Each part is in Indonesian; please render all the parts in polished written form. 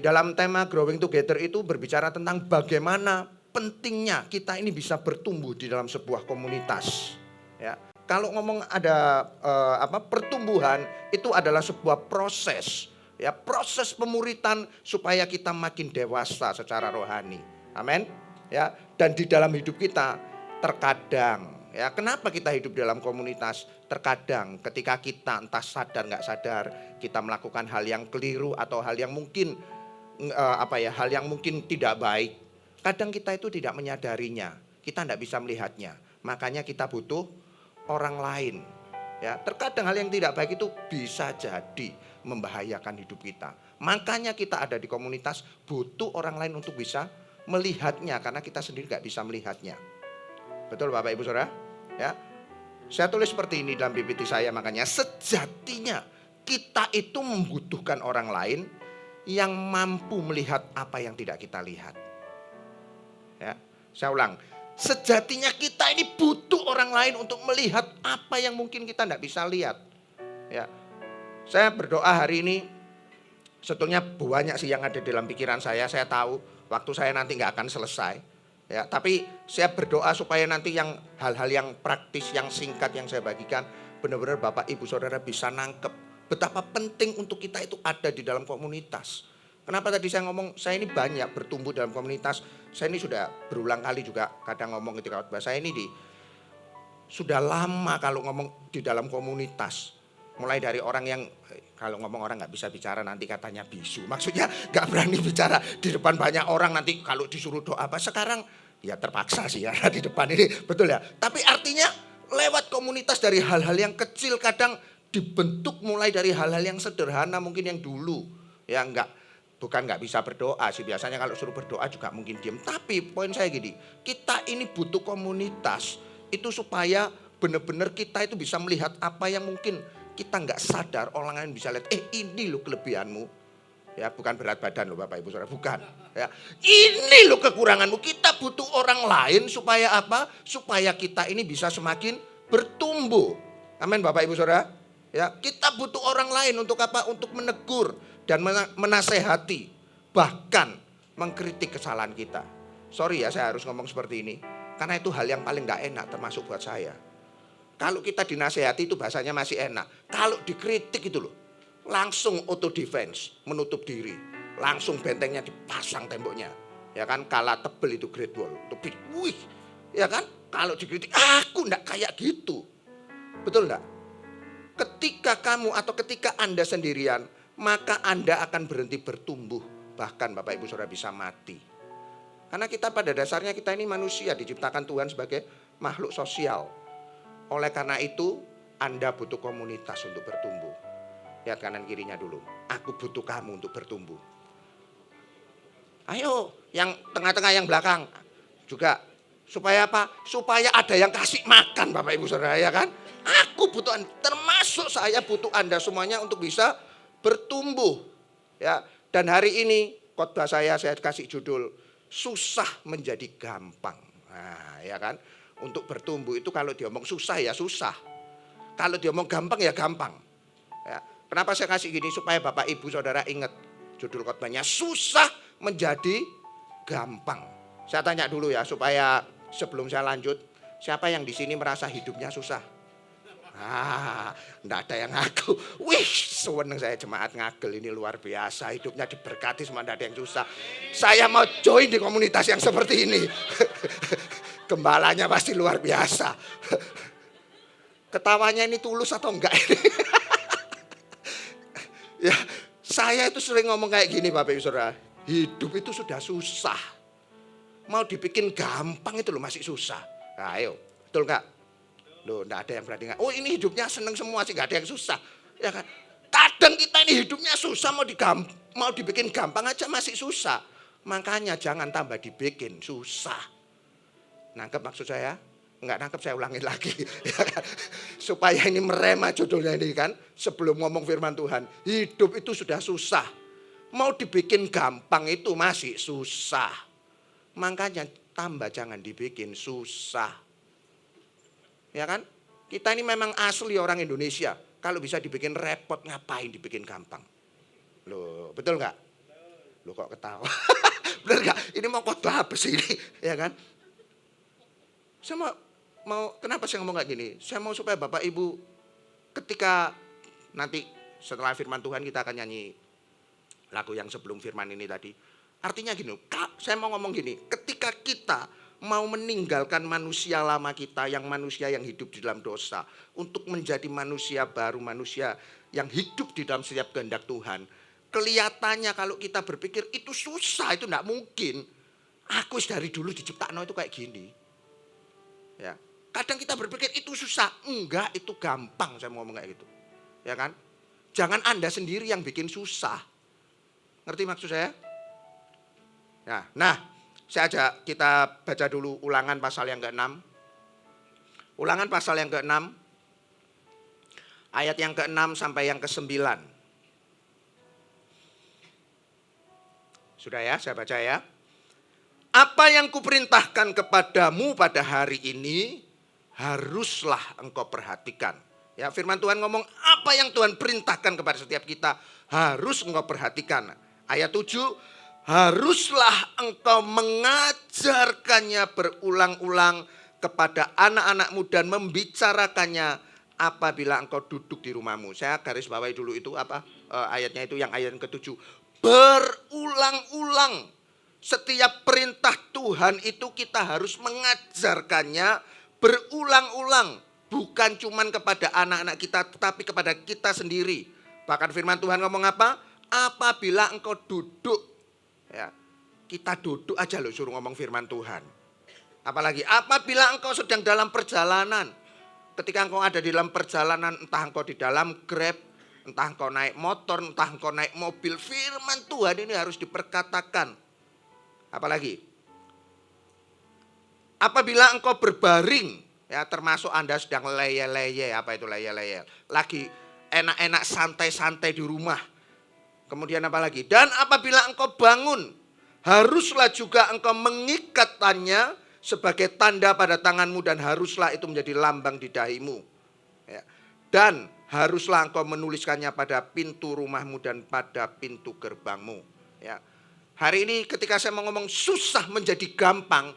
di dalam tema Growing Together itu berbicara tentang bagaimana pentingnya kita ini bisa bertumbuh di dalam sebuah komunitas. Ya, kalau ngomong ada pertumbuhan itu adalah sebuah proses, ya proses pemuritan supaya kita makin dewasa secara rohani. Amin. Ya, dan di dalam hidup kita terkadang, ya kenapa kita hidup dalam komunitas? Terkadang ketika kita entah sadar nggak sadar kita melakukan hal yang keliru atau hal yang mungkin hal yang mungkin tidak baik. Kadang kita itu tidak menyadarinya, kita tidak bisa melihatnya. Makanya kita butuh orang lain. Ya, terkadang hal yang tidak baik itu bisa jadi membahayakan hidup kita. Makanya kita ada di komunitas butuh orang lain untuk bisa melihatnya karena kita sendiri nggak bisa melihatnya. Betul Bapak Ibu Saudara? Ya. Saya tulis seperti ini dalam PPT saya, makanya sejatinya kita itu membutuhkan orang lain yang mampu melihat apa yang tidak kita lihat. Ya, saya ulang. Sejatinya kita ini butuh orang lain untuk melihat apa yang mungkin kita tidak bisa lihat. Ya, saya berdoa hari ini sebetulnya banyak sih yang ada dalam pikiran saya. Saya tahu waktu saya nanti nggak akan selesai. Ya, tapi saya berdoa supaya nanti yang hal-hal yang praktis, yang singkat yang saya bagikan, benar-benar Bapak Ibu Saudara bisa nangkep betapa penting untuk kita itu ada di dalam komunitas. Kenapa tadi saya ngomong, saya ini banyak bertumbuh dalam komunitas. Saya ini sudah berulang kali juga kadang ngomong ketika khotbah, saya ini sudah lama kalau ngomong di dalam komunitas. Mulai dari orang yang kalau ngomong orang nggak bisa bicara nanti katanya bisu. Maksudnya nggak berani bicara di depan banyak orang, nanti kalau disuruh doa apa. Sekarang ya terpaksa sih ya di depan ini, betul ya. Tapi artinya lewat komunitas dari hal-hal yang kecil kadang dibentuk mulai dari hal-hal yang sederhana mungkin yang dulu. Ya bukan nggak bisa berdoa sih, biasanya kalau suruh berdoa juga mungkin diam. Tapi poin saya gini, kita ini butuh komunitas itu supaya benar-benar kita itu bisa melihat apa yang mungkin kita nggak sadar, orang lain bisa lihat, ini loh kelebihanmu. Ya, bukan berat badan loh Bapak Ibu Saudara, bukan. Ya, ini loh kekuranganmu. Kita butuh orang lain supaya apa? Supaya kita ini bisa semakin bertumbuh. Amin Bapak Ibu Saudara. Ya, kita butuh orang lain untuk apa? Untuk menegur dan menasehati, bahkan mengkritik kesalahan kita. Sorry ya saya harus ngomong seperti ini, karena itu hal yang paling gak enak termasuk buat saya. Kalau kita dinasehati itu bahasanya masih enak. Kalau dikritik itu loh, langsung auto defense, menutup diri. Langsung bentengnya dipasang temboknya. Ya kan, kalah tebel itu Great Wall. Wih, ya kan, kalau dikritik, aku enggak kayak gitu. Betul enggak? Ketika kamu atau ketika Anda sendirian, maka Anda akan berhenti bertumbuh. Bahkan Bapak Ibu Saudara bisa mati. Karena kita pada dasarnya kita ini manusia, diciptakan Tuhan sebagai makhluk sosial. Oleh karena itu Anda butuh komunitas untuk bertumbuh. Lihat kanan kirinya dulu. Aku butuh kamu untuk bertumbuh. Ayo yang tengah-tengah yang belakang juga. Supaya apa? Supaya ada yang kasih makan Bapak Ibu Saudara, ya kan? Aku butuh Anda, termasuk saya butuh Anda semuanya untuk bisa bertumbuh. Ya, dan hari ini khotbah saya kasih judul susah menjadi gampang. Nah, ya kan? Untuk bertumbuh itu kalau diomong susah ya susah. Kalau diomong gampang ya gampang. Ya, kenapa saya kasih gini? Supaya Bapak Ibu Saudara ingat judul khotbahnya susah menjadi gampang. Saya tanya dulu ya supaya sebelum saya lanjut, siapa yang di sini merasa hidupnya susah? Enggak ada yang ngaku. Wih, seneng saya jemaat ngagel ini luar biasa. Hidupnya diberkati semua, enggak ada yang susah. Saya mau join di komunitas yang seperti ini. Gembalanya pasti luar biasa. Ketawanya ini tulus atau enggak ini? Ya, saya itu sering ngomong kayak gini Bapak Ibu Saudara. Hidup itu sudah susah. Mau dibikin gampang itu loh masih susah. Nah, ayo, betul enggak? Loh, enggak ada yang berani enggak. Oh, ini hidupnya seneng semua sih, enggak ada yang susah. Ya kan? Kadang kita ini hidupnya susah, mau dibikin gampang aja masih susah. Makanya jangan tambah dibikin susah. Nangkep maksud saya? Enggak nangkep saya ulangin lagi. Ya kan? Supaya ini merema judulnya ini kan. Sebelum ngomong firman Tuhan. Hidup itu sudah susah. Mau dibikin gampang itu masih susah. Makanya tambah jangan dibikin susah. Ya kan? Kita ini memang asli orang Indonesia. Kalau bisa dibikin repot ngapain dibikin gampang? Loh, betul enggak? Loh kok ketawa? Bener gak? Ini mau khotbah apa sih ini? Ya kan? Saya mau kenapa saya ngomong kayak gini? Saya mau supaya Bapak Ibu ketika nanti setelah firman Tuhan kita akan nyanyi lagu yang sebelum firman ini tadi. Artinya gini, saya mau ngomong gini, ketika kita mau meninggalkan manusia lama kita yang manusia yang hidup di dalam dosa untuk menjadi manusia baru, manusia yang hidup di dalam setiap kehendak Tuhan. Kelihatannya kalau kita berpikir itu susah, itu enggak mungkin. Aku dari dulu diciptakan itu kayak gini. Ya. Kadang kita berpikir itu susah, enggak, itu gampang, saya mau ngomong kayak gitu. Ya kan? Jangan Anda sendiri yang bikin susah. Ngerti maksud saya? Nah, saya ajak kita baca dulu Ulangan pasal yang ke-6. Ulangan pasal yang ke-6, ayat yang ke-6 sampai yang ke-9. Sudah ya, saya baca ya. Apa yang kuperintahkan kepadamu pada hari ini, haruslah engkau perhatikan. Ya, firman Tuhan ngomong apa yang Tuhan perintahkan kepada setiap kita, harus engkau perhatikan. Ayat 7, haruslah engkau mengajarkannya berulang-ulang kepada anak-anakmu dan membicarakannya apabila engkau duduk di rumahmu. Saya garis bawahi dulu itu ayatnya itu yang ayat ke-7. Berulang-ulang. Setiap perintah Tuhan itu kita harus mengajarkannya berulang-ulang. Bukan cuma kepada anak-anak kita, tetapi kepada kita sendiri. Bahkan firman Tuhan ngomong apa? Apabila engkau duduk. Ya, kita duduk aja loh suruh ngomong firman Tuhan. Apalagi apabila engkau sedang dalam perjalanan. Ketika engkau ada di dalam perjalanan, entah engkau di dalam Grab, entah engkau naik motor, entah engkau naik mobil. Firman Tuhan ini harus diperkatakan. Apalagi apabila engkau berbaring, ya termasuk Anda sedang leye-leye, apa itu leye-leye? Lagi enak-enak santai-santai di rumah. Kemudian apalagi? Dan apabila engkau bangun, haruslah juga engkau mengikatannya sebagai tanda pada tanganmu dan haruslah itu menjadi lambang di dahimu. Ya. Dan haruslah engkau menuliskannya pada pintu rumahmu dan pada pintu gerbangmu. Ya. Hari ini ketika saya mau ngomong susah menjadi gampang,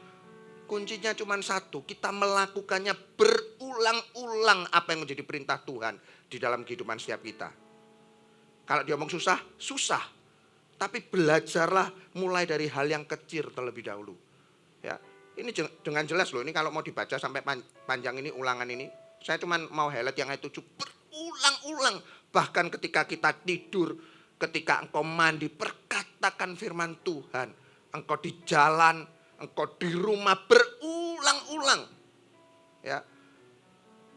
kuncinya cuma satu, kita melakukannya berulang-ulang apa yang menjadi perintah Tuhan di dalam kehidupan setiap kita. Kalau dia ngomong susah, susah. Tapi belajarlah mulai dari hal yang kecil terlebih dahulu. Ya, ini dengan jelas loh, ini kalau mau dibaca sampai panjang ini ulangan ini, saya cuma mau highlight yang itu berulang-ulang. Bahkan ketika kita tidur, ketika engkau mandi, perkatakan firman Tuhan. Engkau di jalan, engkau di rumah, berulang-ulang. Ya.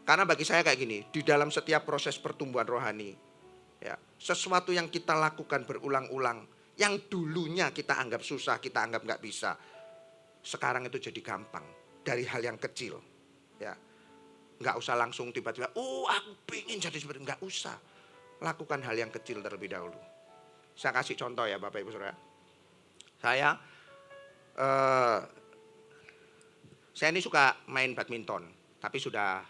Karena bagi saya kayak gini, di dalam setiap proses pertumbuhan rohani, ya, sesuatu yang kita lakukan berulang-ulang, yang dulunya kita anggap susah, kita anggap nggak bisa, sekarang itu jadi gampang dari hal yang kecil. Ya. Nggak usah langsung tiba-tiba, aku pengen jadi seperti, nggak usah. Lakukan hal yang kecil terlebih dahulu. Saya kasih contoh ya Bapak Ibu Saudara. Saya ini suka main badminton, tapi sudah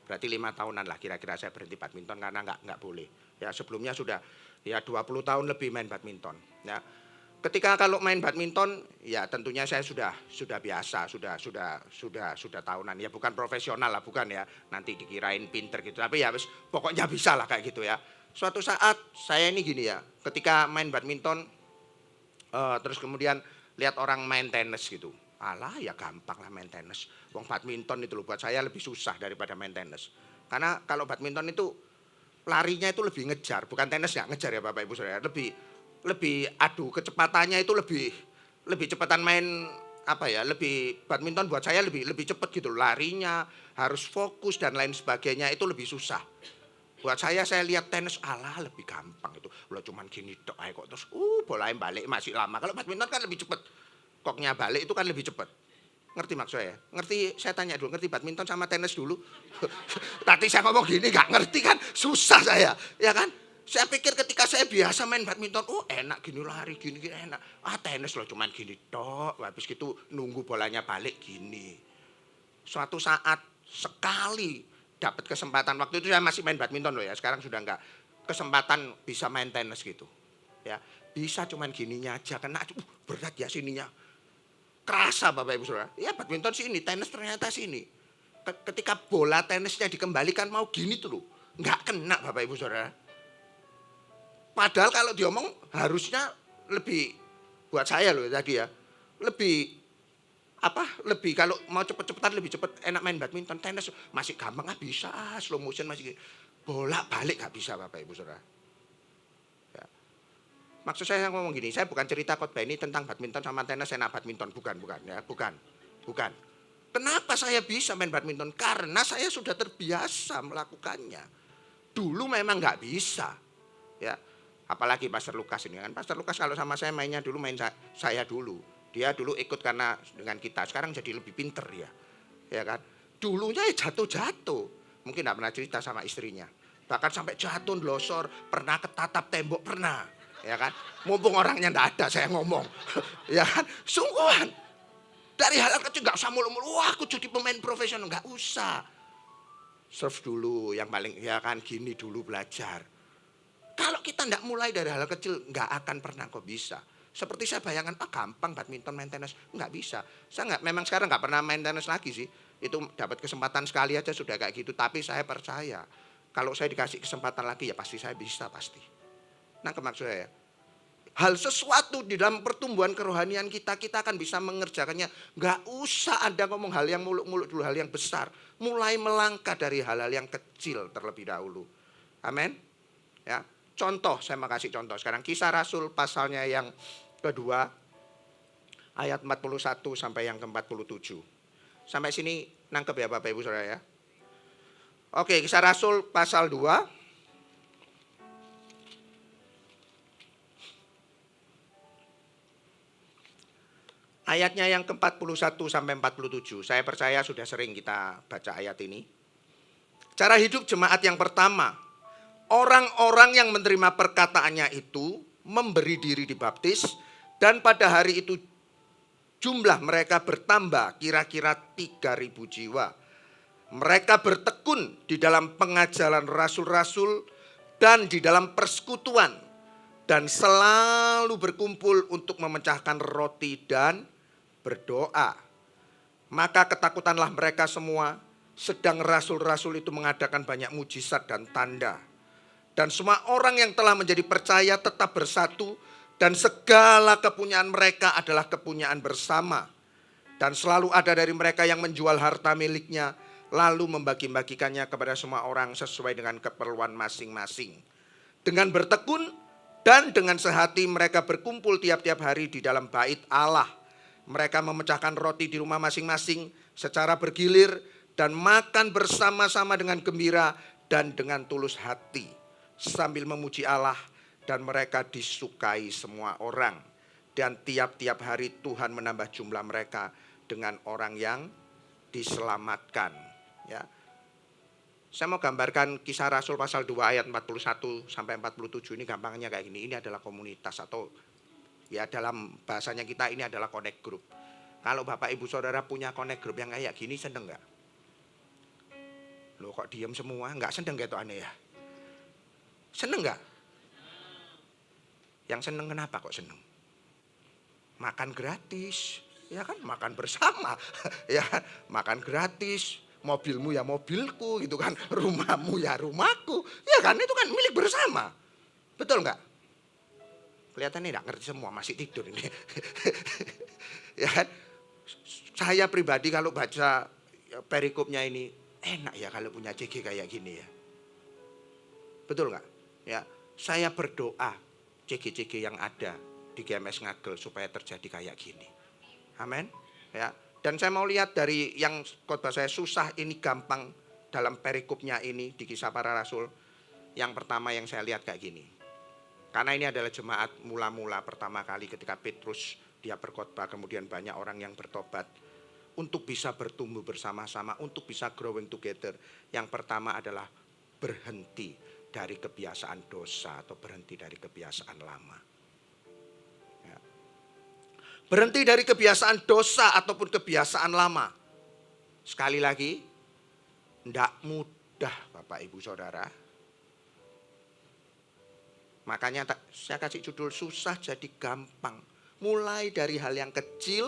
berarti 5 tahunan lah kira-kira saya berhenti badminton karena nggak boleh. Ya sebelumnya sudah ya 20 tahun lebih main badminton. Ya. Ketika kalau main badminton, ya tentunya saya sudah biasa, sudah tahunan. Ya bukan profesional lah, bukan ya. Nanti dikirain pinter gitu. Tapi ya pokoknya bisa lah kayak gitu ya. Suatu saat saya ini gini ya, ketika main badminton, terus kemudian lihat orang main tenis gitu. Alah ya gampang lah main tenis. Wong badminton itu loh buat saya lebih susah daripada main tenis. Karena kalau badminton itu larinya itu lebih ngejar, bukan tenis ya, ngejar ya Bapak Ibu Saudara. Lebih adu kecepatannya itu lebih cepatan main lebih badminton buat saya lebih cepat gitu. Larinya harus fokus dan lain sebagainya itu lebih susah. Buat saya lihat tenis lebih gampang itu. Lo cuman gini tok ae kok terus bolanya balik masih lama. Kalau badminton kan lebih cepat. Koknya balik itu kan lebih cepat. Ngerti maksud saya? Ngerti, saya tanya dulu, ngerti badminton sama tenis dulu? Tadi saya ngomong gini gak ngerti kan? Susah saya, ya kan? Saya pikir ketika saya biasa main badminton, enak gini lari gini enak. Tenis lo cuman gini tok, habis gitu nunggu bolanya balik gini. Suatu saat sekali dapat kesempatan, waktu itu saya masih main badminton loh ya, sekarang sudah enggak, kesempatan bisa main tenis gitu. Ya, bisa cuman gininya aja kena berat ya sininya. Kerasa Bapak Ibu Saudara. Ya badminton sini, tenis ternyata sini. Ketika bola tenisnya dikembalikan mau gini tuh loh. Enggak kena Bapak Ibu Saudara. Padahal kalau diomong harusnya lebih, buat saya loh tadi ya, lebih lebih kalau mau cepet-cepetan lebih cepet enak main badminton. Tenis masih gampang bisa, slow motion masih, bolak balik gak bisa Bapak Ibu Saudara. Ya. Maksud saya ngomong gini, saya bukan cerita khotbah ini tentang badminton sama tenis enak badminton, bukan ya, bukan. Kenapa saya bisa main badminton? Karena saya sudah terbiasa melakukannya. Dulu memang nggak bisa, ya. Apalagi Pastor Lukas ini kan, Pastor Lukas kalau sama saya mainnya dulu saya dulu. Dia dulu ikut karena dengan kita, sekarang jadi lebih pinter ya kan. Dulunya jatuh-jatuh, mungkin nggak pernah cerita sama istrinya. Bahkan sampai jatuh, losor, pernah ketatap tembok, pernah. Ya kan, mumpung orangnya nggak ada saya ngomong. Ya kan, sungguhan. Dari hal kecil nggak usah mulu-mulu, wah aku jadi pemain profesional, nggak usah. Serve dulu, yang paling ya kan gini dulu belajar. Kalau kita nggak mulai dari hal kecil, nggak akan pernah kok bisa. Seperti saya bayangkan, gampang badminton, main tenis, nggak bisa. Saya memang sekarang nggak pernah main tenis lagi sih. Itu dapat kesempatan sekali aja sudah kayak gitu. Tapi saya percaya, kalau saya dikasih kesempatan lagi ya pasti saya bisa pasti. Nah maksud saya, hal sesuatu di dalam pertumbuhan kerohanian kita akan bisa mengerjakannya. Nggak usah Anda ngomong hal yang muluk-muluk dulu, hal yang besar. Mulai melangkah dari hal-hal yang kecil terlebih dahulu. Amin. Ya, contoh, saya mau kasih contoh sekarang. Kisah Rasul pasalnya yang kedua, ayat 41 sampai yang ke-47. Sampai sini nangkep ya Bapak Ibu Saudara ya. Oke, Kisah Rasul pasal 2. Ayatnya yang ke-41 sampai 47. Saya percaya sudah sering kita baca ayat ini. Cara hidup jemaat yang pertama. Orang-orang yang menerima perkataannya itu memberi diri dibaptis. Dan pada hari itu jumlah mereka bertambah kira-kira 3.000 jiwa. Mereka bertekun di dalam pengajaran rasul-rasul dan di dalam persekutuan. Dan selalu berkumpul untuk memecahkan roti dan berdoa. Maka ketakutanlah mereka semua, sedang rasul-rasul itu mengadakan banyak mujizat dan tanda. Dan semua orang yang telah menjadi percaya tetap bersatu, dan segala kepunyaan mereka adalah kepunyaan bersama. Dan selalu ada dari mereka yang menjual harta miliknya, lalu membagi-bagikannya kepada semua orang sesuai dengan keperluan masing-masing. Dengan bertekun dan dengan sehati mereka berkumpul tiap-tiap hari di dalam bait Allah. Mereka memecahkan roti di rumah masing-masing secara bergilir dan makan bersama-sama dengan gembira dan dengan tulus hati sambil memuji Allah, dan mereka disukai semua orang. Dan tiap-tiap hari Tuhan menambah jumlah mereka dengan orang yang diselamatkan. Ya. Saya mau gambarkan Kisah Rasul pasal 2 ayat 41 sampai 47 ini gampangnya kayak gini. Ini adalah komunitas atau ya dalam bahasanya kita ini adalah connect group. Kalau Bapak Ibu Saudara punya connect group yang kayak gini, seneng gak? Loh kok diem semua? Gak seneng gitu aneh ya? Seneng gak? Yang seneng kenapa kok seneng? Makan gratis, ya kan? Makan bersama, ya makan gratis. Mobilmu ya mobilku gitu kan. Rumahmu ya rumahku, ya kan? Itu kan milik bersama. Betul gak? Kelihatannya tidak ngerti semua, masih tidur ini. Ya kan? Saya pribadi kalau baca perikopnya ini, enak ya kalau punya CG kayak gini ya. Betul nggak? Ya, saya berdoa CG-CG yang ada di GMS Ngagel supaya terjadi kayak gini. Amin. Ya. Dan saya mau lihat dari yang khotbah saya susah ini gampang dalam perikopnya ini di Kisah Para Rasul. Yang pertama yang saya lihat kayak gini. Karena ini adalah jemaat mula-mula pertama kali ketika Petrus dia berkhotbah, kemudian banyak orang yang bertobat. Untuk bisa bertumbuh bersama-sama, untuk bisa growing together. Yang pertama adalah berhenti dari kebiasaan dosa atau berhenti dari kebiasaan lama. Ya. Berhenti dari kebiasaan dosa ataupun kebiasaan lama. Sekali lagi, tidak mudah Bapak Ibu Saudara. Makanya saya kasih judul susah jadi gampang. Mulai dari hal yang kecil,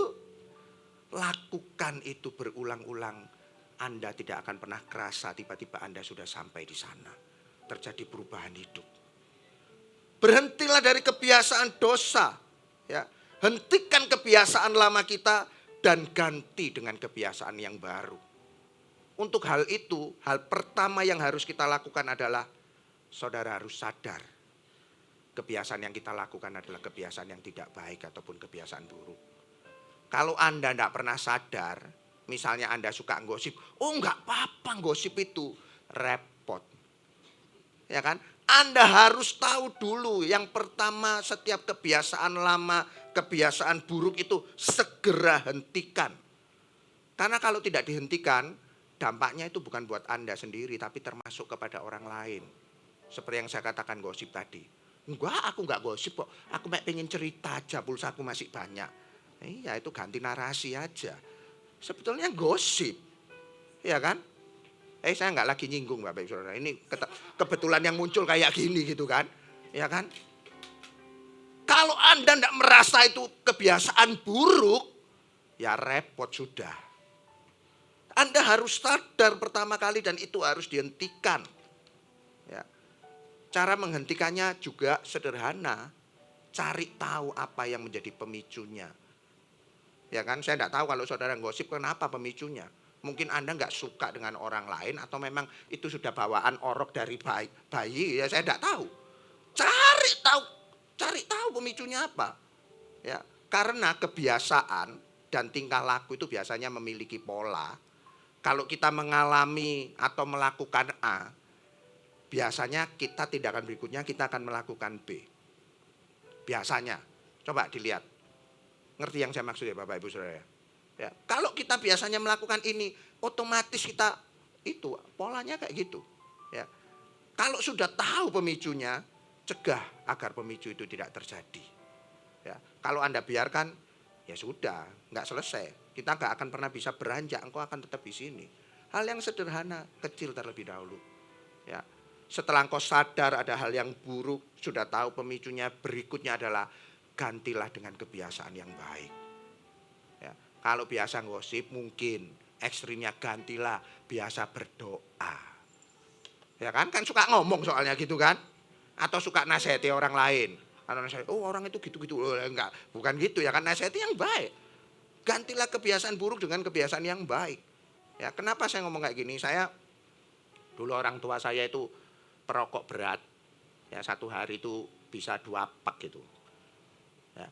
lakukan itu berulang-ulang. Anda tidak akan pernah kerasa tiba-tiba Anda sudah sampai di sana. Terjadi perubahan hidup. Berhentilah dari kebiasaan dosa. Ya. Hentikan kebiasaan lama kita dan ganti dengan kebiasaan yang baru. Untuk hal itu, hal pertama yang harus kita lakukan adalah saudara harus sadar. Kebiasaan yang kita lakukan adalah kebiasaan yang tidak baik ataupun kebiasaan buruk. Kalau Anda tidak pernah sadar, misalnya Anda suka gosip, oh enggak apa-apa gosip itu, repot. Ya kan? Anda harus tahu dulu yang pertama setiap kebiasaan lama, kebiasaan buruk itu segera hentikan. Karena kalau tidak dihentikan, dampaknya itu bukan buat Anda sendiri tapi termasuk kepada orang lain. Seperti yang saya katakan gosip tadi. Enggak, aku enggak gosip kok. Aku pengen cerita aja, pulsa aku masih banyak. Iya, itu ganti narasi aja. Sebetulnya gosip. Ya kan? Saya enggak lagi nyinggung Bapak Ibu Saudara. Ini kebetulan yang muncul kayak gini gitu kan. Ya kan? Kalau Anda enggak merasa itu kebiasaan buruk, ya repot sudah. Anda harus sadar pertama kali dan itu harus dihentikan. Ya. Cara menghentikannya juga sederhana. Cari tahu apa yang menjadi pemicunya. Ya kan, saya tidak tahu kalau saudara gosip kenapa pemicunya. Mungkin Anda nggak suka dengan orang lain atau memang itu sudah bawaan orok dari bayi. Ya saya tidak tahu. Cari tahu pemicunya apa. Ya, karena kebiasaan dan tingkah laku itu biasanya memiliki pola. Kalau kita mengalami atau melakukan A, biasanya kita tindakan berikutnya kita akan melakukan B. Biasanya. Coba dilihat. Ngerti yang saya maksud ya Bapak Ibu Saudara? Ya, kalau kita biasanya melakukan ini, otomatis kita itu polanya kayak gitu. Ya. Kalau sudah tahu pemicunya, cegah agar pemicu itu tidak terjadi. Ya. Kalau Anda biarkan, ya sudah, nggak selesai. Kita nggak akan pernah bisa beranjak, engkau akan tetap di sini. Hal yang sederhana, kecil terlebih dahulu. Ya. Setelah engkau sadar ada hal yang buruk, sudah tahu pemicunya, berikutnya adalah gantilah dengan kebiasaan yang baik. Ya. Kalau biasa gosip mungkin ekstrimnya gantilah biasa berdoa. Ya kan suka ngomong soalnya gitu kan. Atau suka nasihati orang lain. Karena nasihati, oh orang itu gitu-gitu. Oh, enggak, bukan gitu ya kan, nasihati yang baik. Gantilah kebiasaan buruk dengan kebiasaan yang baik. Ya, kenapa saya ngomong kayak gini? Saya dulu orang tua saya itu perokok berat. Ya, satu hari itu bisa 2 pak gitu. Ya,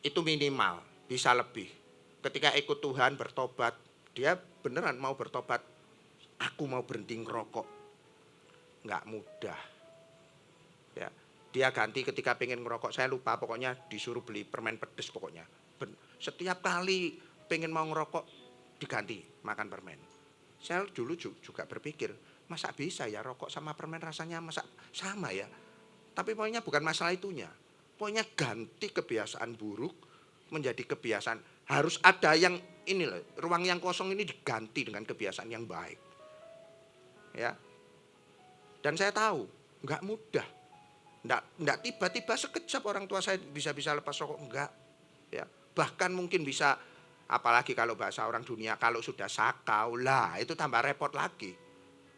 itu minimal, bisa lebih. Ketika ikut Tuhan bertobat, dia beneran mau bertobat. Aku mau berhenti ngerokok. Enggak mudah. Ya, dia ganti ketika pengen ngerokok, saya lupa pokoknya disuruh beli permen pedes pokoknya. Setiap kali pengen mau ngerokok diganti makan permen. Saya dulu juga berpikir, masa bisa ya rokok sama permen rasanya masa sama ya? Tapi pokoknya bukan masalah itunya. Pokoknya ganti kebiasaan buruk menjadi kebiasaan. Harus ada yang ini loh, ruang yang kosong ini diganti dengan kebiasaan yang baik. Ya. Dan saya tahu, enggak mudah. Enggak tiba-tiba sekejap orang tua saya bisa lepas rokok, enggak. Ya. Bahkan mungkin bisa, apalagi kalau bahasa orang dunia, kalau sudah sakau lah itu tambah repot lagi.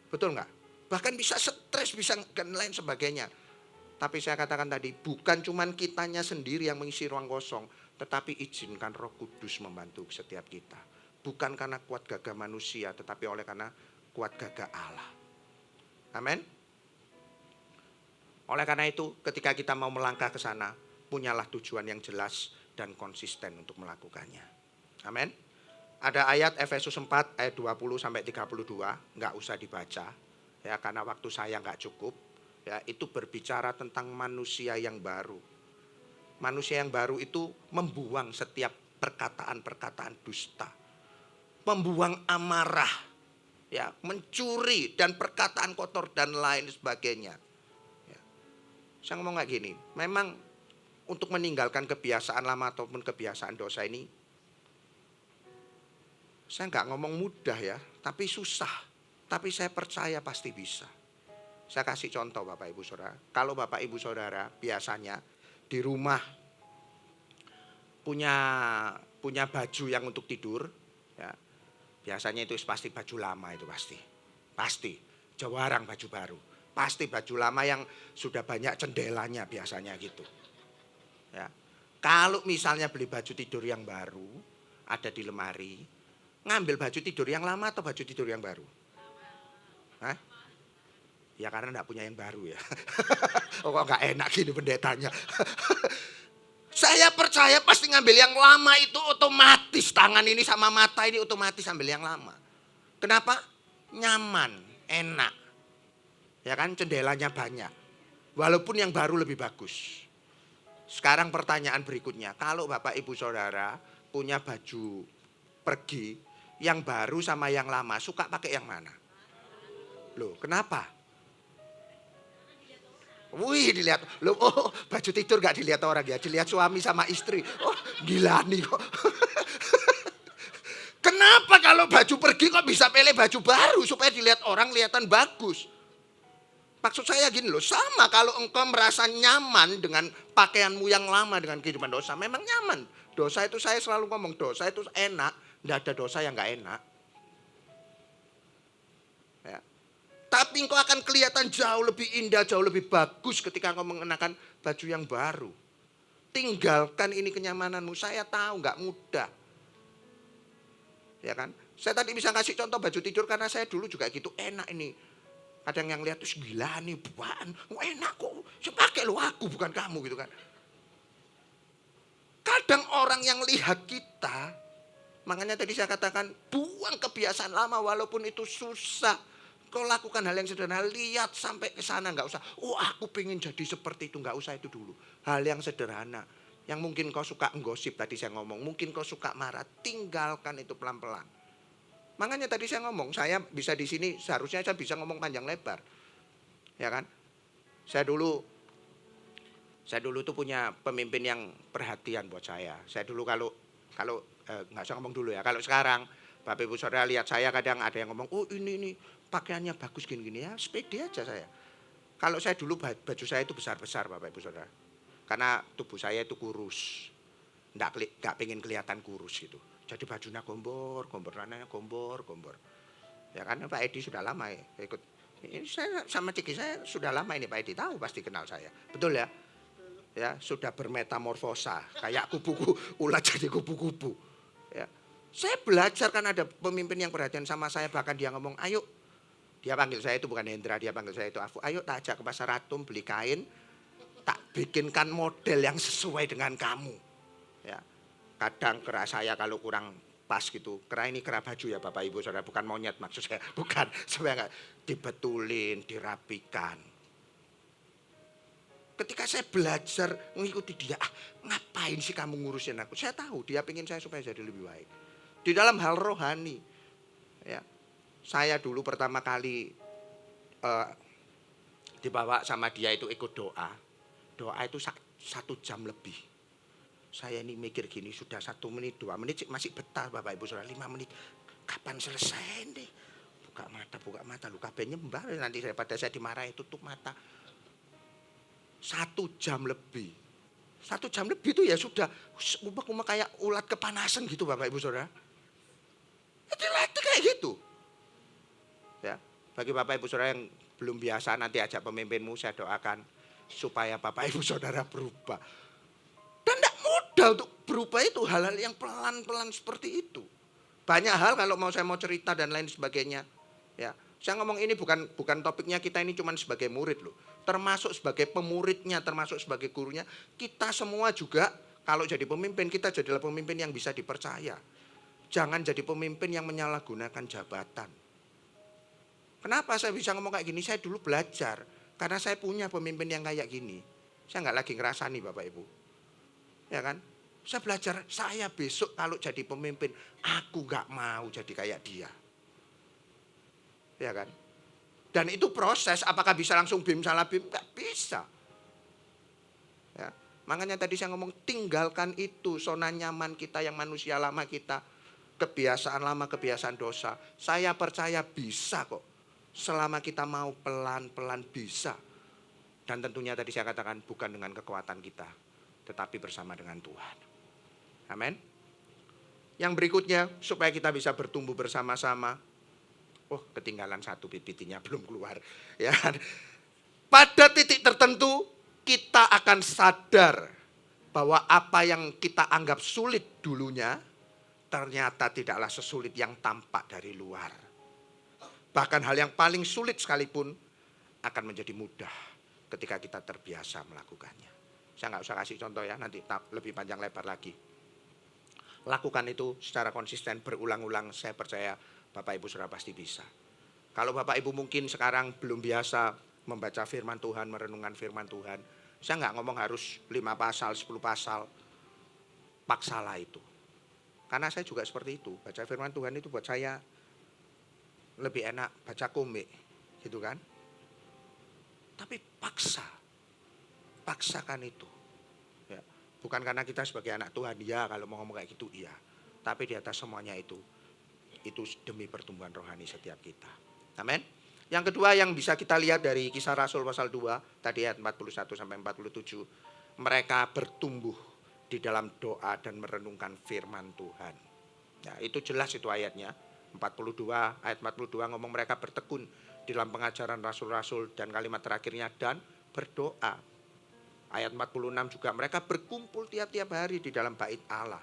Betul enggak? Bahkan bisa stres, bisa dan lain sebagainya. Tapi saya katakan tadi, bukan cuman kitanya sendiri yang mengisi ruang kosong, tetapi izinkan Roh Kudus membantu setiap kita. Bukan karena kuat gagah manusia, tetapi oleh karena kuat gagah Allah. Amin. Oleh karena itu, ketika kita mau melangkah ke sana, punyalah tujuan yang jelas dan konsisten untuk melakukannya. Amin. Ada ayat Efesus 4 ayat 20 sampai 32, enggak usah dibaca ya karena waktu saya enggak cukup. Ya, itu berbicara tentang manusia yang baru. Manusia yang baru itu membuang setiap perkataan-perkataan dusta. Membuang amarah, ya, mencuri dan perkataan kotor dan lain sebagainya. Ya. Saya ngomong kayak gini, memang untuk meninggalkan kebiasaan lama ataupun kebiasaan dosa ini, saya nggak ngomong mudah ya, tapi susah. Tapi saya percaya pasti bisa. Saya kasih contoh Bapak Ibu Saudara. Kalau Bapak Ibu Saudara biasanya di rumah punya baju yang untuk tidur, ya, biasanya itu pasti baju lama itu pasti jarang baju baru, pasti baju lama yang sudah banyak cendelanya biasanya gitu. Ya, kalau misalnya beli baju tidur yang baru ada di lemari, ngambil baju tidur yang lama atau baju tidur yang baru? Hah? Ya karena enggak punya yang baru ya. Oh kok enggak enak gini pendetanya. Saya percaya pasti ngambil yang lama itu otomatis. Tangan ini sama mata ini otomatis ambil yang lama. Kenapa? Nyaman, enak. Ya kan jendelanya banyak. Walaupun yang baru lebih bagus. Sekarang pertanyaan berikutnya. Kalau Bapak Ibu Saudara punya baju pergi. Yang baru sama yang lama suka pakai yang mana? Loh kenapa? Wih dilihat, loh oh, baju tidur gak dilihat orang ya, dilihat suami sama istri. Oh gila nih kok. Kenapa kalau baju pergi kok bisa pilih baju baru supaya dilihat orang kelihatan bagus? Maksud saya gini loh, sama kalau engkau merasa nyaman dengan pakaianmu yang lama dengan kehidupan dosa, memang nyaman. Dosa itu saya selalu ngomong, dosa itu enak, tidak ada dosa yang gak enak. Ya. Tapi engkau akan kelihatan jauh lebih indah, jauh lebih bagus ketika engkau mengenakan baju yang baru. Tinggalkan ini kenyamananmu, saya tahu gak mudah. Ya kan? Saya tadi bisa kasih contoh baju tidur karena saya dulu juga gitu, enak ini. Kadang yang lihat tuh gila nih, buan, enak kok, saya pakai lo aku bukan kamu gitu kan. Kadang orang yang lihat kita, makanya tadi saya katakan buang kebiasaan lama walaupun itu susah. Kau lakukan hal yang sederhana, lihat sampai ke sana, nggak usah. Oh aku pengen jadi seperti itu, nggak usah itu dulu. Hal yang sederhana, yang mungkin kau suka nggosip tadi saya ngomong, mungkin kau suka marah, tinggalkan itu pelan-pelan. Makanya tadi saya ngomong, saya bisa di sini seharusnya saya bisa ngomong panjang lebar, ya kan? Saya dulu tuh punya pemimpin yang perhatian buat saya. Saya dulu kalau nggak usah ngomong dulu ya. Kalau sekarang Bapak Ibu Saudara lihat saya kadang ada yang ngomong, oh ini pakaiannya bagus gini-gini ya, sepede aja saya. Kalau saya dulu baju saya itu besar-besar Bapak Ibu Saudara. Karena tubuh saya itu kurus. Nggak pengen kelihatan kurus gitu. Jadi bajunya gombor, rananya gombor. Ya kan Pak Edi sudah lama ya ikut. Ini saya sama Ciki saya sudah lama ini Pak Edi tahu pasti kenal saya. Betul ya? Ya, sudah bermetamorfosa kayak kupu-kupu, ulat jadi kupu-kupu. Ya. Saya belajar kan ada pemimpin yang perhatian sama saya, bahkan dia ngomong, "Ayo." Dia panggil saya itu bukan Hendra, dia panggil saya itu Afu. "Ayo tak ajak ke pasar Atom beli kain, tak bikinkan model yang sesuai dengan kamu." Ya. Kadang kera saya kalau kurang pas gitu, kera ini kera baju ya Bapak Ibu Saudara, bukan monyet maksud saya, bukan. Supaya enggak dibetulin, dirapikan. Ketika saya belajar mengikuti dia, ngapain sih kamu ngurusin aku? Saya tahu dia pengen saya supaya jadi lebih baik. Di dalam hal rohani, ya, saya dulu pertama kali dibawa sama dia itu ikut doa. Doa itu 1 jam lebih. Saya ini mikir gini, sudah 1 menit, 2 menit masih betah Bapak Ibu Saudara, 5 menit. Kapan selesai nih? Buka mata, lu kabeh nyembah nanti daripada saya dimarahi tutup mata. 1 jam lebih. 1 jam lebih itu ya sudah umek-umek kayak ulat kepanasan gitu Bapak Ibu Saudara. Itu kayak gitu. Ya, bagi Bapak Ibu Saudara yang belum biasa nanti ajak pemimpinmu saya doakan supaya Bapak Ibu Saudara berubah. Dan tidak mudah untuk berubah itu hal-hal yang pelan-pelan seperti itu. Banyak hal kalau saya mau cerita dan lain sebagainya. Ya, saya ngomong ini bukan topiknya kita ini cuma sebagai murid loh. Termasuk sebagai pemuridnya, termasuk sebagai gurunya. Kita semua juga kalau jadi pemimpin, kita jadilah pemimpin yang bisa dipercaya. Jangan jadi pemimpin yang menyalahgunakan jabatan. Kenapa saya bisa ngomong kayak gini? Saya dulu belajar. Karena saya punya pemimpin yang kayak gini. Saya nggak lagi ngerasani Bapak Ibu. Ya kan? Saya belajar, saya besok kalau jadi pemimpin, aku nggak mau jadi kayak dia. Ya kan? Dan itu proses, apakah bisa langsung bim salah bim? Nggak bisa. Ya. Makanya tadi saya ngomong tinggalkan itu, zona nyaman kita yang manusia lama kita. Kebiasaan lama, kebiasaan dosa. Saya percaya bisa kok. Selama kita mau pelan-pelan bisa. Dan tentunya tadi saya katakan bukan dengan kekuatan kita, tetapi bersama dengan Tuhan. Amin. Yang berikutnya supaya kita bisa bertumbuh bersama-sama. Oh, ketinggalan satu PPT-nya belum keluar. Ya. Pada titik tertentu kita akan sadar bahwa apa yang kita anggap sulit dulunya ternyata tidaklah sesulit yang tampak dari luar. Bahkan hal yang paling sulit sekalipun akan menjadi mudah ketika kita terbiasa melakukannya. Saya nggak usah kasih contoh ya, nanti lebih panjang lebar lagi. Lakukan itu secara konsisten berulang-ulang, saya percaya Bapak Ibu sudah pasti bisa. Kalau Bapak Ibu mungkin sekarang belum biasa membaca firman Tuhan, merenungkan firman Tuhan, saya nggak ngomong harus 5 pasal, 10 pasal, paksalah itu. Karena saya juga seperti itu, baca firman Tuhan itu buat saya lebih enak baca komik, gitu kan. Tapi paksakan itu. Ya. Bukan karena kita sebagai anak Tuhan, ya kalau mau ngomong kayak gitu, iya. Tapi di atas semuanya itu demi pertumbuhan rohani setiap kita. Amin. Yang kedua yang bisa kita lihat dari Kisah Rasul pasal 2, tadi ayat 41 sampai 47, mereka bertumbuh di dalam doa dan merenungkan firman Tuhan. Nah, itu jelas itu ayatnya. 42 ayat 42 ngomong mereka bertekun di dalam pengajaran rasul-rasul, dan kalimat terakhirnya dan berdoa. Ayat 46 juga mereka berkumpul tiap-tiap hari di dalam bait Allah.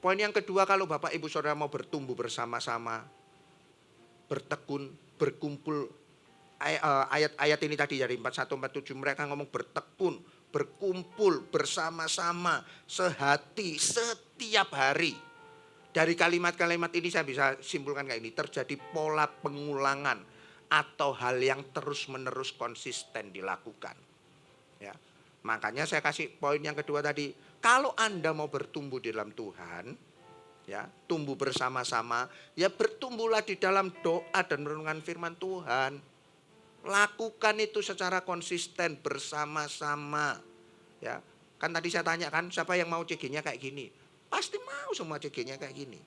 Poin yang kedua, kalau Bapak Ibu Saudara mau bertumbuh bersama-sama, bertekun, berkumpul, ayat-ayat ini tadi dari 41-47 mereka ngomong bertekun, berkumpul bersama-sama, sehati, setiap hari. Dari kalimat-kalimat ini saya bisa simpulkan kayak ini, terjadi pola pengulangan atau hal yang terus-menerus konsisten dilakukan. Ya. Makanya saya kasih poin yang kedua tadi, kalau Anda mau bertumbuh di dalam Tuhan, ya, tumbuh bersama-sama, ya bertumbuhlah di dalam doa dan merenungkan firman Tuhan. Lakukan itu secara konsisten bersama-sama. Ya. Kan tadi saya tanya kan, siapa yang mau CG-nya kayak gini? Pasti mau semua CG-nya kayak gini.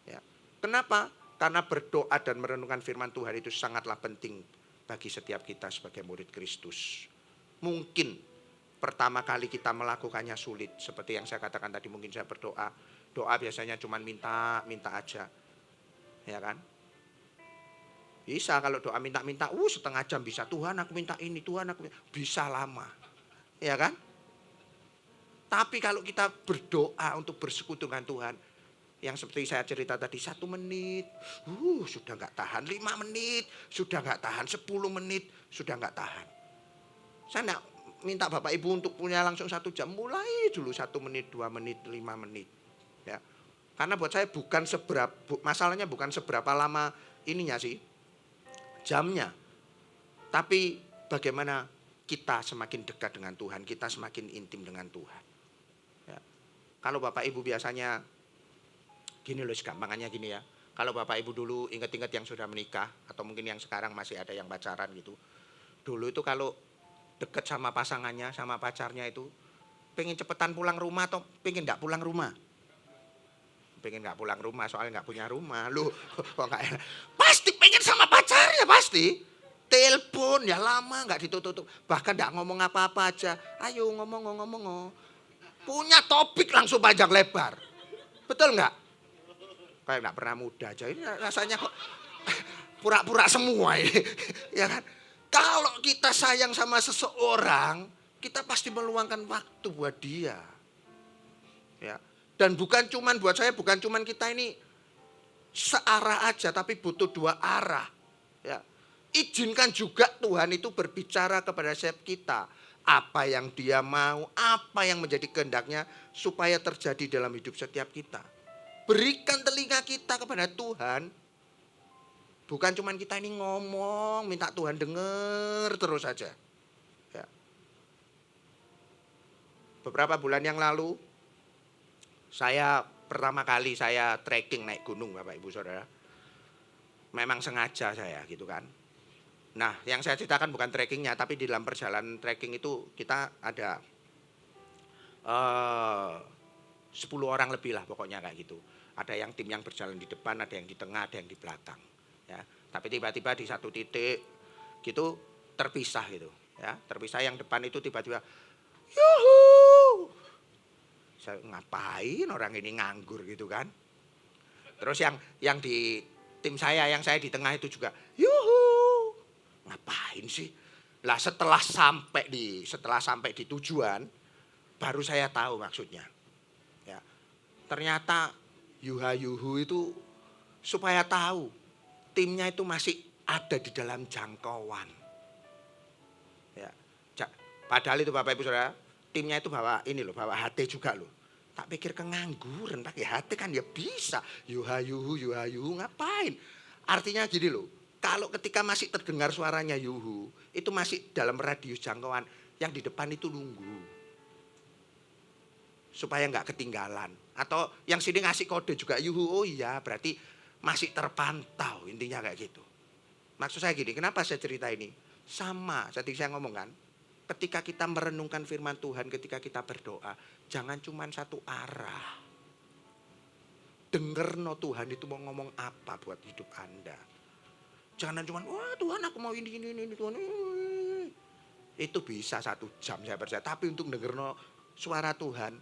Ya. Kenapa? Karena berdoa dan merenungkan firman Tuhan itu sangatlah penting bagi setiap kita sebagai murid Kristus. Mungkin pertama kali kita melakukannya sulit. Seperti yang saya katakan tadi, mungkin saya berdoa. Doa biasanya cuma minta aja. Ya kan? Bisa kalau doa minta-minta, setengah jam bisa. Tuhan aku minta ini, Tuhan aku minta. Bisa lama. Ya kan? Tapi kalau kita berdoa untuk bersekutu dengan Tuhan, yang seperti saya cerita tadi, 1 menit, sudah gak tahan, 5 menit, sudah gak tahan, 10 menit, sudah gak tahan. Saya gak minta Bapak Ibu untuk punya langsung 1 jam, mulai dulu 1 menit, 2 menit, 5 menit. Ya. Karena buat saya masalahnya bukan seberapa lama ininya sih, jamnya. Tapi bagaimana kita semakin dekat dengan Tuhan, kita semakin intim dengan Tuhan. Ya. Kalau Bapak Ibu biasanya gini loh, gampangannya gini ya. Kalau Bapak Ibu dulu ingat-ingat yang sudah menikah, atau mungkin yang sekarang masih ada yang pacaran gitu. Dulu itu kalau deket sama pasangannya, sama pacarnya itu, pengen cepetan pulang rumah atau pengen gak pulang rumah? Pengen gak pulang rumah, soalnya gak punya rumah. Loh, kok gak enak? Pasti pengen sama pacarnya, pasti. Telepon ya lama gak ditutup. Bahkan gak ngomong apa-apa aja. Ayo ngomong. Punya topik langsung panjang lebar. Betul gak? Kayak gak pernah muda aja. Ini rasanya kok pura-pura semua ini. Ya kan? Kalau kita sayang sama seseorang, kita pasti meluangkan waktu buat dia. Ya. Dan bukan cuman buat saya, bukan cuman kita ini searah aja, tapi butuh 2 arah. Ya. Izinkan juga Tuhan itu berbicara kepada setiap kita. Apa yang dia mau, apa yang menjadi kehendaknya supaya terjadi dalam hidup setiap kita. Berikan telinga kita kepada Tuhan. Bukan cuman kita ini ngomong, minta Tuhan dengar terus saja. Ya. Beberapa bulan yang lalu, pertama kali saya trekking naik gunung, Bapak Ibu Saudara. Memang sengaja saya gitu kan. Nah, yang saya ceritakan bukan trekkingnya, tapi di dalam perjalanan trekking itu kita ada 10 orang lebih lah pokoknya kayak gitu. Ada yang tim yang berjalan di depan, ada yang di tengah, ada yang di belakang. Ya. Tapi tiba-tiba di satu titik gitu terpisah gitu ya. Terpisah, yang depan itu tiba-tiba yuhu. Saya ngapain orang ini nganggur gitu kan. Terus yang di tim saya, yang saya di tengah itu juga yuhu. Ngapain sih? Lah setelah sampai di tujuan baru saya tahu maksudnya. Ya. Ternyata yuha yuhu itu supaya tahu timnya itu masih ada di dalam jangkauan. Ya. Padahal itu Bapak Ibu Saudara, timnya itu bawa HT juga loh. Tak pikir kengangguran pakai HT kan ya bisa. Yuha yuhu ngapain? Artinya gini loh, kalau ketika masih terdengar suaranya yuhu, itu masih dalam radius jangkauan, yang di depan itu nunggu. Supaya nggak ketinggalan. Atau yang sini ngasih kode juga yuhu, oh iya berarti masih terpantau, intinya kayak gitu. Maksud saya gini, kenapa saya cerita ini? Sama, tadi saya ngomong kan, ketika kita merenungkan firman Tuhan, ketika kita berdoa, jangan cuma satu arah. Dengar no Tuhan itu mau ngomong apa buat hidup Anda. Jangan cuma, wah Tuhan aku mau ini Tuhan. Itu bisa 1 jam saya percaya. Tapi untuk dengar no suara Tuhan,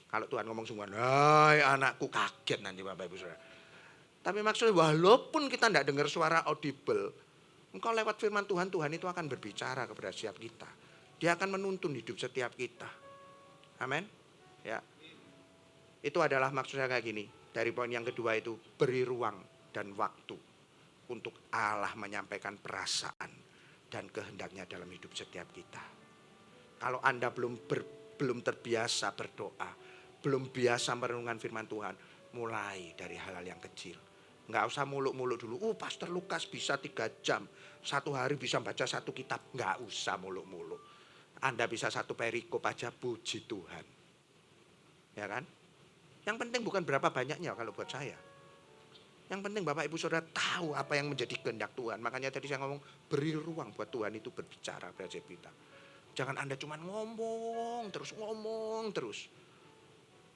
kalau Tuhan ngomong semua, hai anakku, kaget nanti Bapak Ibu Saudara. Tapi maksudnya walaupun kita tidak dengar suara audible, engkau lewat firman Tuhan, Tuhan itu akan berbicara kepada setiap kita. Dia akan menuntun hidup setiap kita. Amin. Ya. Itu adalah maksud saya kayak gini. Dari poin yang kedua itu, beri ruang dan waktu untuk Allah menyampaikan perasaan dan kehendaknya dalam hidup setiap kita. Kalau Anda belum terbiasa berdoa, belum biasa merenungkan firman Tuhan, mulai dari hal-hal yang kecil. Nggak usah muluk-muluk dulu. Pastor Lukas bisa 3 jam. 1 hari bisa baca 1 kitab. Nggak usah muluk-muluk. Anda bisa 1 perikop aja, puji Tuhan. Ya kan? Yang penting bukan berapa banyaknya kalau buat saya. Yang penting Bapak Ibu Saudara tahu apa yang menjadi kehendak Tuhan. Makanya tadi saya ngomong, beri ruang buat Tuhan itu berbicara pada kita. Jangan Anda cuma ngomong terus.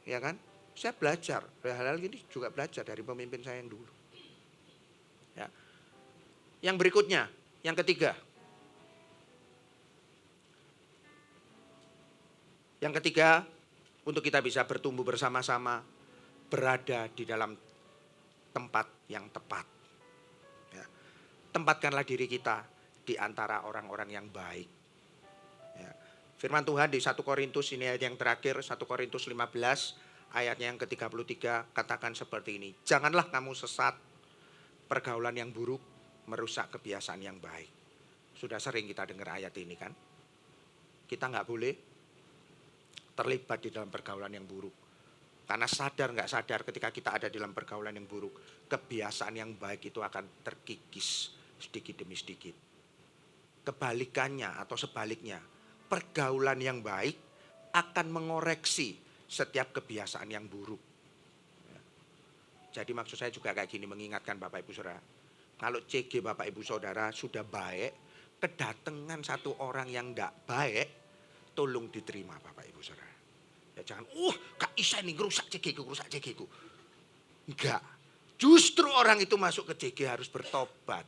Ya kan? Saya belajar. Hal-hal gini juga belajar dari pemimpin saya yang dulu. Ya. Yang berikutnya, yang ketiga. Yang ketiga, untuk kita bisa bertumbuh bersama-sama, berada di dalam tempat yang tepat. Ya. Tempatkanlah diri kita di antara orang-orang yang baik. Ya. Firman Tuhan di 1 Korintus, ini ayat yang terakhir, 1 Korintus 15, ayatnya yang ke-33, katakan seperti ini. Janganlah kamu sesat, pergaulan yang buruk merusak kebiasaan yang baik. Sudah sering kita dengar ayat ini kan. Kita nggak boleh terlibat di dalam pergaulan yang buruk. Karena sadar nggak sadar ketika kita ada di dalam pergaulan yang buruk, kebiasaan yang baik itu akan terkikis sedikit demi sedikit. Kebalikannya atau sebaliknya, pergaulan yang baik akan mengoreksi setiap kebiasaan yang buruk. Jadi maksud saya juga kayak gini, mengingatkan Bapak Ibu Saudara. Kalau CG Bapak Ibu Saudara sudah baik, kedatangan satu orang yang tidak baik, tolong diterima Bapak Ibu Saudara. Ya jangan, Kak Isa ini rusak CG ku. Enggak. Justru orang itu masuk ke CG harus bertobat.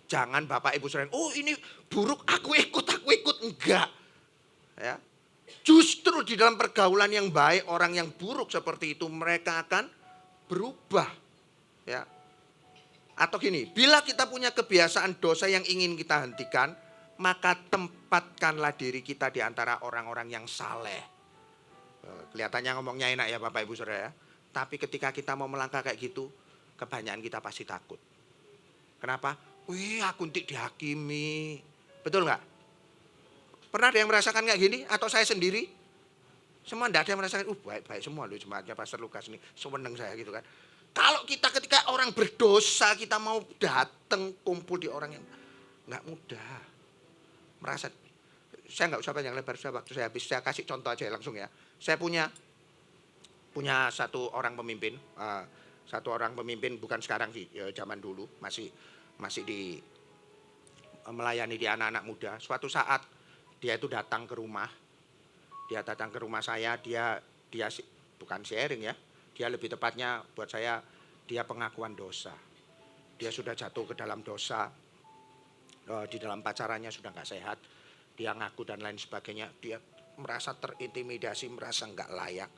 Jangan Bapak Ibu Saudara, ini buruk, aku ikut. Enggak. Ya. Justru di dalam pergaulan yang baik, orang yang buruk seperti itu mereka akan berubah. Ya. Atau gini, bila kita punya kebiasaan dosa yang ingin kita hentikan, maka tempatkanlah diri kita di antara orang-orang yang saleh. Kelihatannya ngomongnya enak ya Bapak Ibu Saudara ya. Tapi ketika kita mau melangkah kayak gitu, kebanyakan kita pasti takut. Kenapa? Aku nanti dihakimi. Betul nggak? Pernah ada yang merasakan kayak gini? Atau saya sendiri? Semua tidak ada yang merasakan, baik-baik semua loh jemaatnya Pastor Lukas ini. Sewenang saya gitu kan. Kalau kita ketika orang berdosa, kita mau datang kumpul di orang yang nggak mudah. Merasa, saya nggak usah panjang lebar, waktu saya habis, saya kasih contoh aja langsung ya. Saya punya satu orang pemimpin, bukan sekarang sih, ya, zaman dulu masih di melayani di anak-anak muda. Suatu saat dia itu datang ke rumah saya, dia bukan sharing ya, dia lebih tepatnya buat saya dia pengakuan dosa. dia sudah jatuh ke dalam dosa, di dalam pacarannya sudah nggak sehat, dia ngaku dan lain sebagainya, dia merasa terintimidasi, merasa nggak layak.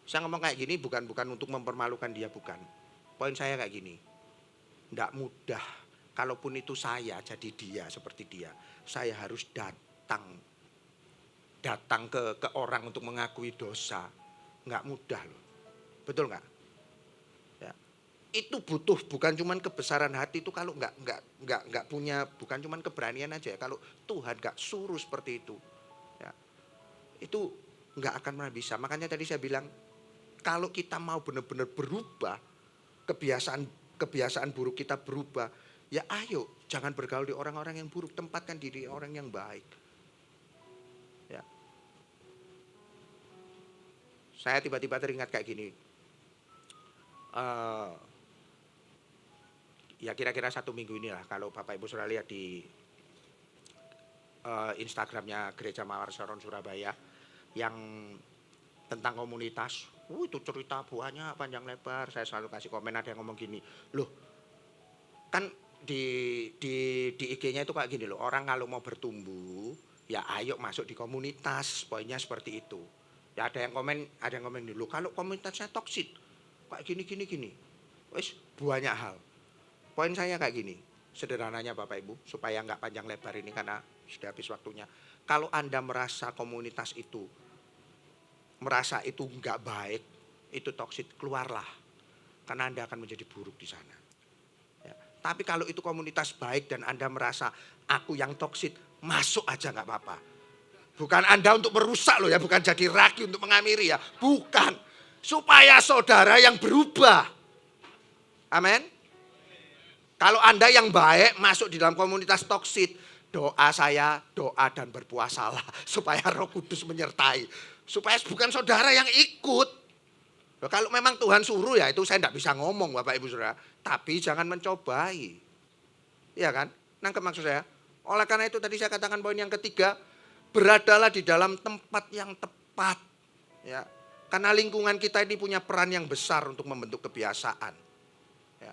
Saya ngomong kayak gini bukan untuk mempermalukan dia, bukan. Poin saya kayak gini, nggak mudah. Kalaupun itu saya jadi dia seperti dia, saya harus datang ke orang untuk mengakui dosa, nggak mudah loh, betul nggak? Ya. Itu butuh bukan cuman kebesaran hati, itu kalau nggak punya, bukan cuman keberanian aja ya, kalau Tuhan nggak suruh seperti itu, ya, itu nggak akan pernah bisa. Makanya tadi saya bilang, kalau kita mau benar-benar berubah, kebiasaan buruk kita berubah, ya ayo jangan bergaul di orang-orang yang buruk, tempatkan diri orang yang baik. Ya. Saya tiba-tiba teringat kayak gini. Ya kira-kira 1 minggu inilah, kalau Bapak Ibu sudah lihat di Instagramnya Gereja Mawar Saron Surabaya yang tentang komunitas. Itu cerita buahnya panjang lebar. Saya selalu kasih komen, ada yang ngomong gini, loh kan di IG-nya itu kayak gini loh, orang kalau mau bertumbuh ya ayo masuk di komunitas, poinnya seperti itu. Ya ada yang komen dulu, kalau komunitasnya toksik kayak gini. Wes banyak hal. Poin saya kayak gini, sederhananya Bapak Ibu, supaya nggak panjang lebar ini karena sudah habis waktunya. Kalau Anda merasa komunitas itu, nggak baik, itu toksik, keluarlah. Karena Anda akan menjadi buruk di sana. Ya. Tapi kalau itu komunitas baik dan Anda merasa aku yang toksik, masuk aja nggak apa-apa. Bukan Anda untuk merusak loh ya, bukan jadi ragi untuk mengamiri ya, bukan. Supaya saudara yang berubah. Amin. Kalau Anda yang baik masuk di dalam komunitas toksik, doa saya, doa dan berpuasalah supaya Roh Kudus menyertai. Supaya bukan saudara yang ikut. Loh, kalau memang Tuhan suruh ya itu saya tidak bisa ngomong Bapak Ibu Saudara. Tapi jangan mencobai. Iya kan? Nangkep maksud saya? Oleh karena itu tadi saya katakan poin yang ketiga, beradalah di dalam tempat yang tepat. Ya. Karena lingkungan kita ini punya peran yang besar untuk membentuk kebiasaan. Ya.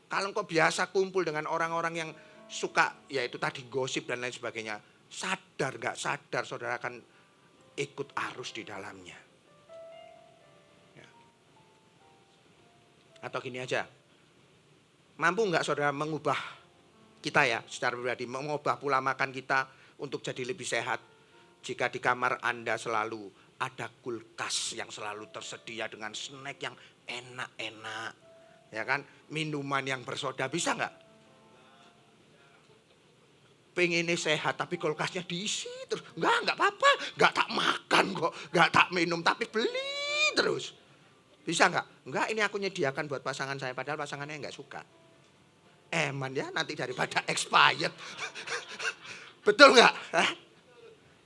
Kalau kok biasa kumpul dengan orang-orang yang suka, yaitu tadi gosip dan lain sebagainya, sadar gak sadar saudara akan ikut arus di dalamnya. Ya. Atau gini aja, mampu gak saudara mengubah kita ya secara pribadi, mengubah pola makan kita untuk jadi lebih sehat. Jika di kamar Anda selalu ada kulkas yang selalu tersedia dengan snack yang enak-enak, ya kan, minuman yang bersoda, bisa nggak? Pengennya sehat tapi kulkasnya diisi terus, nggak apa-apa, nggak tak makan kok, nggak tak minum tapi beli terus, bisa nggak? Nggak, ini aku nyediakan buat pasangan saya, padahal pasangannya nggak suka. Eman ya, nanti daripada expired. Betul nggak?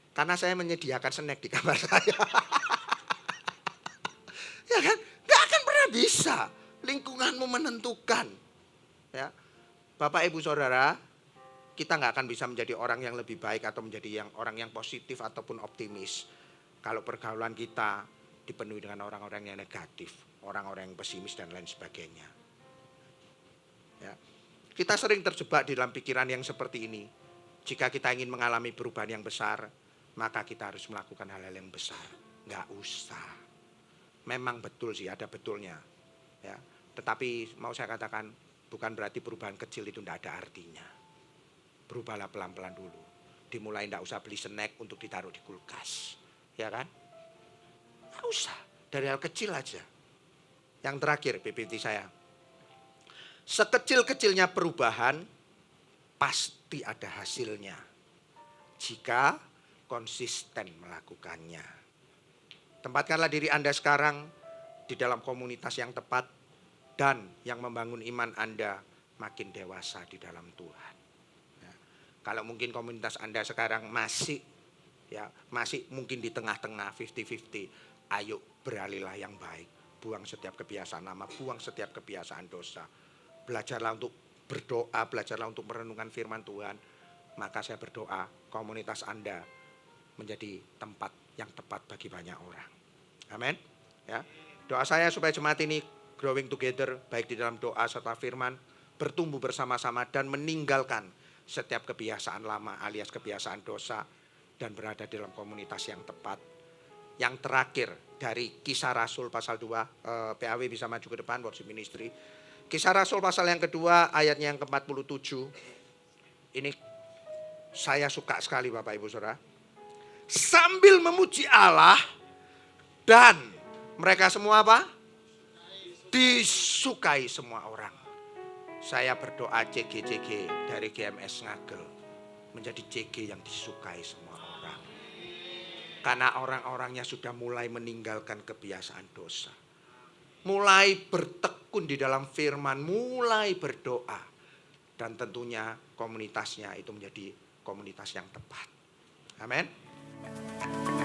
Karena saya menyediakan snack di kamar saya. Ya kan? Nggak akan pernah bisa. Lingkunganmu menentukan. Ya, Bapak Ibu Saudara, kita nggak akan bisa menjadi orang yang lebih baik atau menjadi orang yang positif ataupun optimis kalau pergaulan kita dipenuhi dengan orang-orang yang negatif, orang-orang yang pesimis dan lain sebagainya. Ya. Kita sering terjebak di dalam pikiran yang seperti ini. Jika kita ingin mengalami perubahan yang besar, maka kita harus melakukan hal-hal yang besar. Nggak usah. Memang betul sih, ada betulnya. Ya. Tetapi mau saya katakan, bukan berarti perubahan kecil itu tidak ada artinya. Berubahlah pelan-pelan dulu. Dimulai tidak usah beli snack untuk ditaruh di kulkas. Ya kan? Nggak usah. Dari hal kecil aja. Yang terakhir PPT saya. Sekecil-kecilnya perubahan pasti ada hasilnya. Jika konsisten melakukannya. Tempatkanlah diri Anda sekarang di dalam komunitas yang tepat dan yang membangun iman Anda makin dewasa di dalam Tuhan. Ya. Kalau mungkin komunitas Anda sekarang masih mungkin di tengah-tengah 50-50, ayo beralihlah yang baik. Buang setiap kebiasaan lama, buang setiap kebiasaan dosa. Belajarlah untuk berdoa, belajarlah untuk merenungkan firman Tuhan. Maka saya berdoa komunitas Anda menjadi tempat yang tepat bagi banyak orang. Amin. Ya. Doa saya supaya jemaat ini growing together, baik di dalam doa serta firman, bertumbuh bersama-sama dan meninggalkan setiap kebiasaan lama alias kebiasaan dosa dan berada di dalam komunitas yang tepat. Yang terakhir dari Kisah Rasul pasal 2, PAW bisa maju ke depan worship ministry. Kisah Rasul pasal yang kedua ayatnya yang ke-47. Ini saya suka sekali Bapak Ibu Saudara. Sambil memuji Allah dan mereka semua apa? Disukai semua orang. Saya berdoa CG dari GMS Ngagel menjadi CG yang disukai semua orang. Karena orang-orangnya sudah mulai meninggalkan kebiasaan dosa. Mulai bertekun di dalam firman, mulai berdoa. Dan tentunya komunitasnya itu menjadi komunitas yang tepat. Amin.